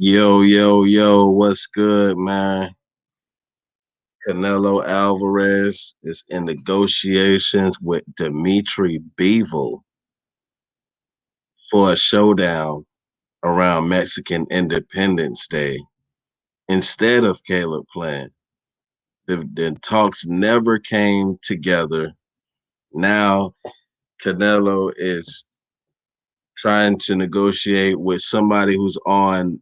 Yo, yo, yo, what's good, man? Canelo Alvarez is in negotiations with Dimitri Bivol for a showdown around Mexican Independence Day instead of Caleb Plant. The talks never came together. Now Canelo is trying to negotiate with somebody who's on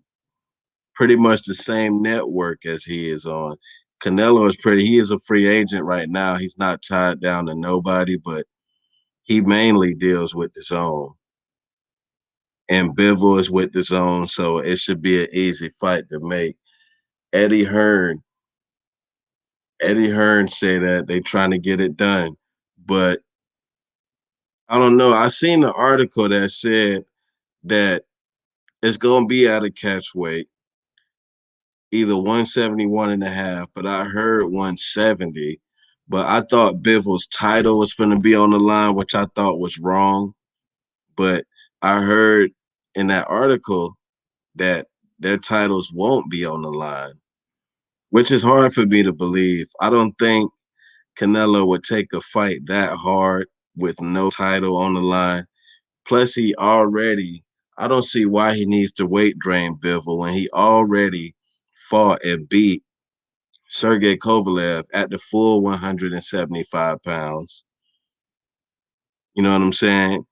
pretty much the same network as he is on. He is a free agent right now. He's not tied down to nobody, but he mainly deals with the zone. And Bivol is with the zone, so it should be an easy fight to make. Eddie Hearn, Eddie Hearn said that they trying to get it done, but I don't know. I seen an article that said that it's gonna be at a catch weight, either 171 and a half, but I heard 170. But I thought Bivol's title was going to be on the line, which I thought was wrong. But I heard in that article that their titles won't be on the line, which is hard for me to believe. I don't think Canelo would take a fight that hard with no title on the line. Plus, I don't see why he needs to weight drain Bivol when he already fought and beat Sergey Kovalev at the full 175 pounds. You know what I'm saying?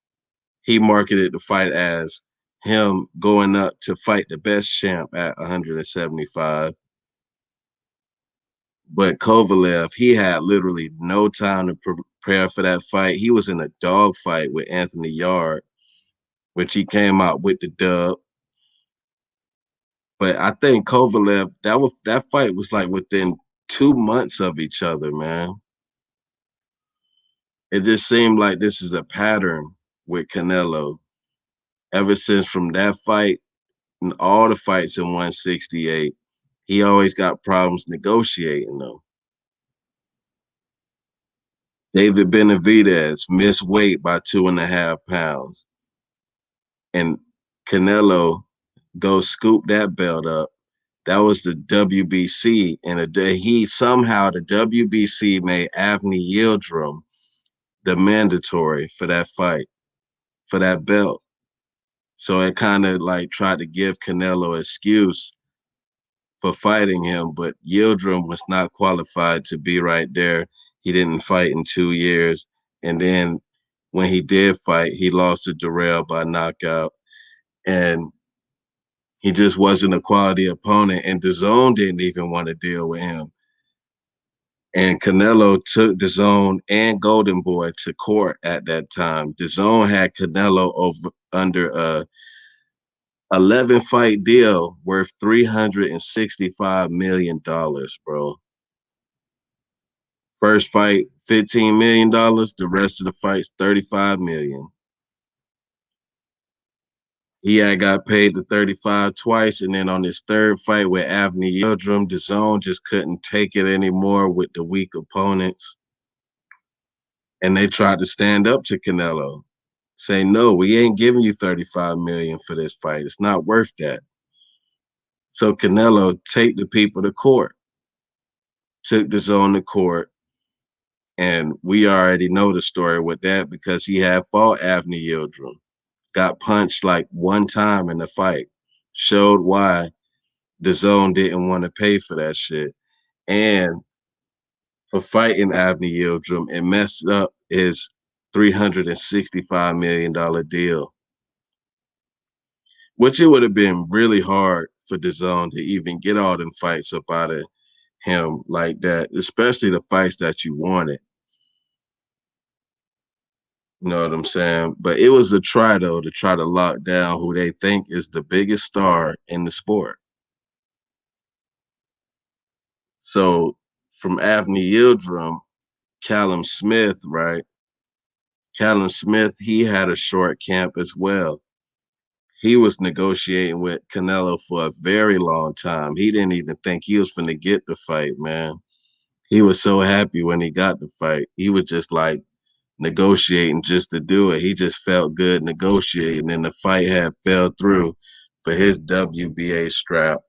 He marketed the fight as him going up to fight the best champ at 175. But Kovalev, he had literally no time to prepare for that fight. He was in a dog fight with Anthony Yard, which he came out with the dub. But I think Kovalev, that fight was like within 2 months of each other, man. It just seemed like this is a pattern with Canelo. Ever since from that fight and all the fights in 168, he always got problems negotiating them. David Benavidez missed weight by 2.5 pounds. And Canelo goes scoop that belt up. That was the WBC. And the WBC made Avni Yieldrum the mandatory for that fight, for that belt. So it kind of like tried to give Canelo an excuse for fighting him, but Yieldrum was not qualified to be right there. He didn't fight in 2 years. And then when he did fight, he lost to Durrell by knockout. And he just wasn't a quality opponent. And DAZN didn't even want to deal with him. And Canelo took DAZN and Golden Boy to court at that time. DAZN had Canelo under a 11 fight deal worth $365 million, bro. First fight, $15 million. The rest of the fights, $35 million. He had got paid the 35 twice, and then on his third fight with Avni Yieldrum, DAZN just couldn't take it anymore with the weak opponents. And they tried to stand up to Canelo. Say, no, we ain't giving you 35 million for this fight. It's not worth that. So Canelo take the people to court, took DAZN to court, and we already know the story with that because he had fought Avni Yieldrum, got punched like one time in the fight, showed why DAZN didn't want to pay for that shit. And for fighting Avni Yieldrum, it messed up his $365 million deal, which it would have been really hard for DAZN to even get all them fights up out of him like that, especially the fights that you wanted. You know what I'm saying? But it was a try, though, to try to lock down who they think is the biggest star in the sport. So from Avni Yieldrum, Callum Smith, right? Callum Smith, he had a short camp as well. He was negotiating with Canelo for a very long time. He didn't even think he was going to get the fight, man. He was so happy when he got the fight. He was just like negotiating just to do it. He just felt good negotiating, and the fight had fell through for his WBA strap.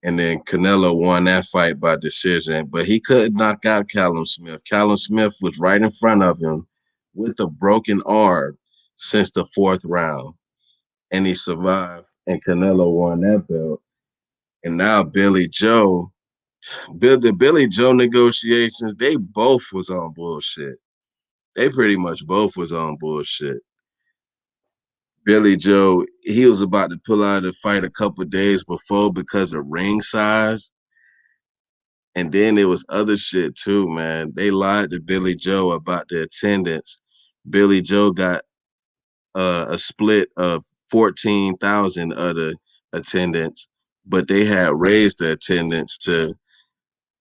And then Canelo won that fight by decision, but he couldn't knock out Callum Smith. Callum Smith was right in front of him with a broken arm since the fourth round, and he survived. And Canelo won that belt. And now the Billy Joe negotiations, they both was on bullshit. They pretty much both was on bullshit. Billy Joe, he was about to pull out of the fight a couple of days before because of ring size. And then there was other shit too, man. They lied to Billy Joe about the attendance. Billy Joe got a split of 14,000 of the attendance, but they had raised the attendance to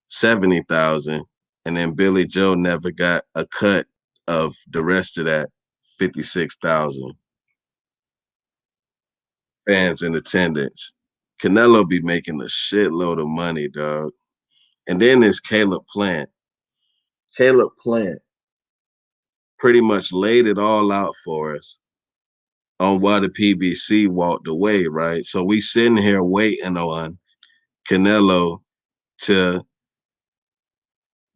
70,000. And then Billy Joe never got a cut of the rest of that 56,000 fans in attendance. Canelo be making a shitload of money, dog. And then there's Caleb Plant. Caleb Plant pretty much laid it all out for us on why the PBC walked away, right? So we sitting here waiting on Canelo to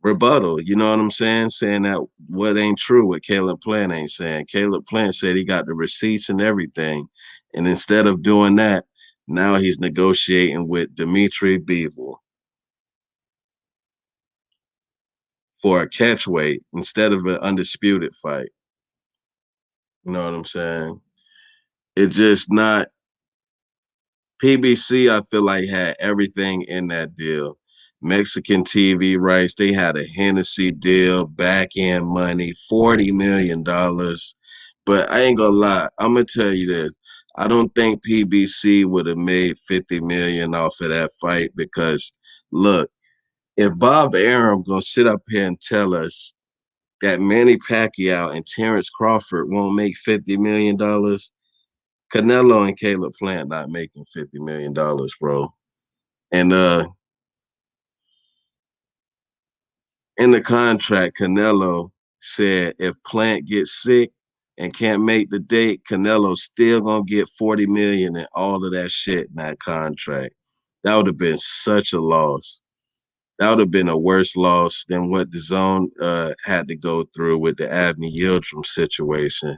rebuttal. You know what I'm saying? Saying that what ain't true, what Caleb Plant ain't saying. Caleb Plant said he got the receipts and everything. And instead of doing that, now he's negotiating with Dimitri Bivol for a catch weight instead of an undisputed fight. You know what I'm saying? It's just not PBC, I feel like had everything in that deal. Mexican TV rights, they had a Hennessy deal, back end money, $40 million. But I ain't gonna lie, I'm gonna tell you this. I don't think PBC would have made 50 million off of that fight because look, if Bob Arum gonna sit up here and tell us that Manny Pacquiao and Terrence Crawford won't make $50 million, Canelo and Caleb Plant not making $50 million, bro. And in the contract, Canelo said if Plant gets sick and can't make the date, Canelo's still gonna get 40 million and all of that shit in that contract. That would have been such a loss. That would have been a worse loss than what the zone had to go through with the Abney Yieldrum situation.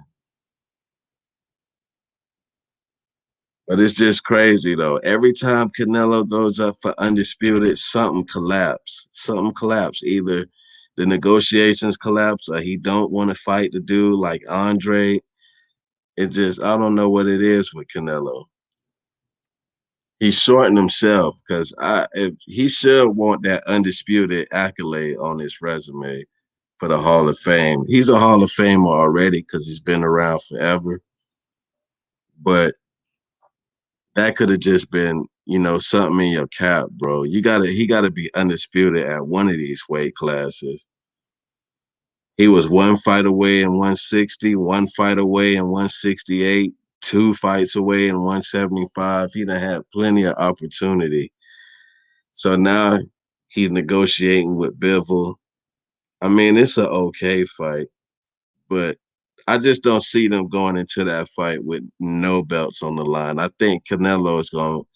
But it's just crazy though. Every time Canelo goes up for undisputed, something collapse. Something collapse. Either the negotiations collapse or he don't want to fight the dude like Andre. It just I don't know what it is with Canelo. He's shorting himself because I if he should want that undisputed accolade on his resume for the Hall of Fame. He's a Hall of Famer already because he's been around forever. But that could have just been, something in your cap, bro. He gotta be undisputed at one of these weight classes. He was one fight away in 160, one fight away in 168, two fights away in 175. He done had plenty of opportunity. So now he's negotiating with Bivol. I mean, it's an okay fight, but I just don't see them going into that fight with no belts on the line. I think Canelo is going to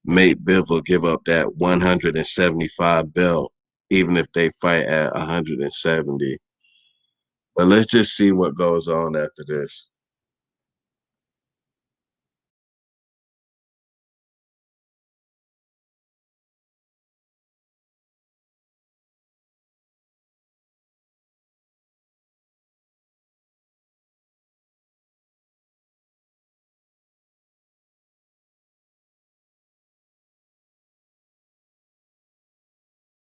make Bivol give up that 175 belt, even if they fight at 170. But let's just see what goes on after this.